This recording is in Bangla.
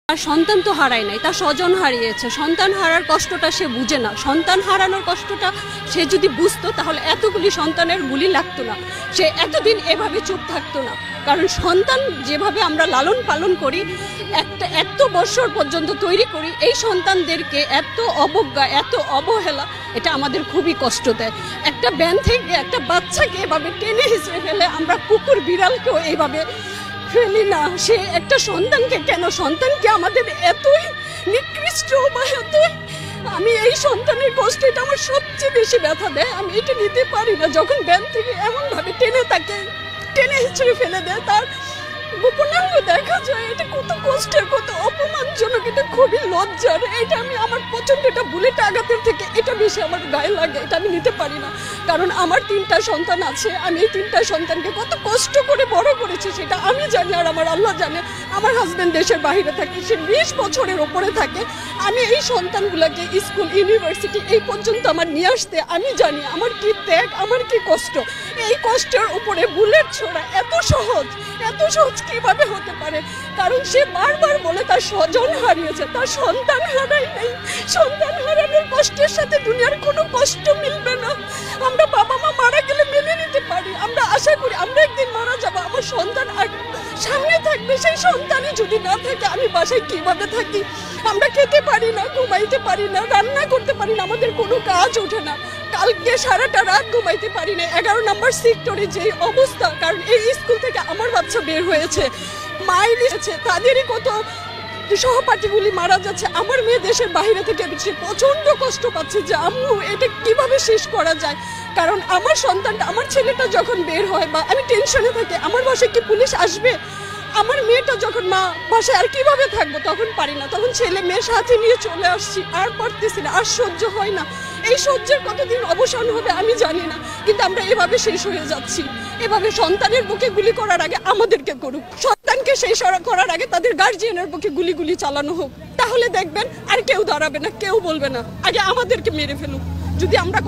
তার সন্তান তো হারায় নাই, তার স্বজন হারিয়েছে। সন্তান হারার কষ্টটা সে বুঝে না। সন্তান হারানোর কষ্টটা সে যদি বুঝতো তাহলে এতগুলি সন্তানের গুলি লাগতো না, সে এতদিন এভাবে চুপ থাকতো না। কারণ সন্তান যেভাবে আমরা লালন পালন করি, এত বছর পর্যন্ত তৈরি করি, এই সন্তানদেরকে এত অবজ্ঞা, এত অবহেলা, এটা আমাদের খুবই কষ্ট দেয়। একটা ব্যান থেকে একটা বাচ্চাকে এভাবে টেনে হিঁচড়ে ফেলে আমরা কুকুর বিড়ালকেও এইভাবে ফেলি না। সে একটা সন্তানকে কেন, সন্তানকে আমাদের এতই নিকৃষ্ট বা এতই, আমি এই সন্তানের কষ্ট, এটা আমার সবচেয়ে বেশি ব্যথা দেয়। আমি এটা নিতে পারি না যখন ব্যান থেকে এমনভাবে টেনে হিঁচড়ে ফেলে দেয়, তার গোপনাঙ্গ দেখা যায়। এটা কত কষ্টের, কত অপমানজনক, এটা খুবই লজ্জার। এটা আমি আমার প্রচন্ড, এটা বুলেট আঘাতের থেকে এটা বেশি আমার গায়ে লাগে। এটা আমি নিতে পারি না, কারণ আমার 3টা সন্তান আছে। আমি এই 3টা সন্তানকে কত কষ্ট করে বড় করেছি সেটা আমি জানি, আর আমার আল্লাহ জানে। আমার হাজবেন্ড দেশের বাইরে থাকে, সে 20 বছরের ওপরে থাকে। আমি এই সন্তানগুলোকে স্কুল, ইউনিভার্সিটি এই পর্যন্ত আমার নিয়ে আসতে আমি জানি আমার কি ত্যাগ, আমার কি কষ্ট। এই কষ্টের উপরে বুলেট ছোড়া এত সহজ কিভাবে হতে পারে? কারণ সে বারবার বলে তার স্বজন হারিয়েছে, তার সন্তান হারায় নাই। সন্তান হারানোর কষ্টের সাথে দুনিয়ার কোনো কষ্ট মিলবে না। আমরা বাবা মা মারা গেলে মেনে নিতে পারি, আমরা আশা করি আমরা একদিন মারা যাবো, আমার সন্তান সামনে থাকবে। সেই সন্তানই যদি না থাকে, আমি বাসায় কিভাবে থাকি? আমরা খেতে পারি না, ঘুমাইতে পারি না, রান্না করতে পারি না, আমাদের কোনো কাজ ওঠে না। কালকে সারাটা রাত ঘুমাইতে পারি না। 11 নম্বর সেক্টরে যে অবস্থা, কারণ এই স্কুল থেকে আমার বাচ্চা বের হয়েছে, মাইল এসেছে, তাদেরই কত সহপাঠীগুলি মারা যাচ্ছে। আমার মেয়ে দেশের বাইরে থেকে সে প্রচন্ড কষ্ট পাচ্ছে যে আম্মু এটা কিভাবে শেষ করা যায়। কারণ আমার সন্তানটা, আমার ছেলেটা যখন বের হয় বা আমি টেনশনে থাকি, আমার বাসায় কি পুলিশ আসবে? আমার মেয়েটা যখন মা বাসায় আর কিভাবে থাকবো, তখন পারি না, তখন ছেলে মেয়ের সাথে নিয়ে চলে আসছি। আর পারতেছি না, আর সহ্য হয় না। এই সহ্যের কতদিন অবসান হবে আমি জানি না, কিন্তু আমরা এভাবে শেষ হয়ে যাচ্ছি। এভাবে সন্তানের বুকে গুলি করার আগে আমাদেরকে করুক, সন্তানকে শেষ করার আগে তাদের গার্জিয়ানের বুকে গুলি চালানো হোক। তাহলে দেখবেন আর কেউ দাঁড়াবে না, কেউ বলবে না, আগে আমাদেরকে মেরে ফেলুক। যদি আমরা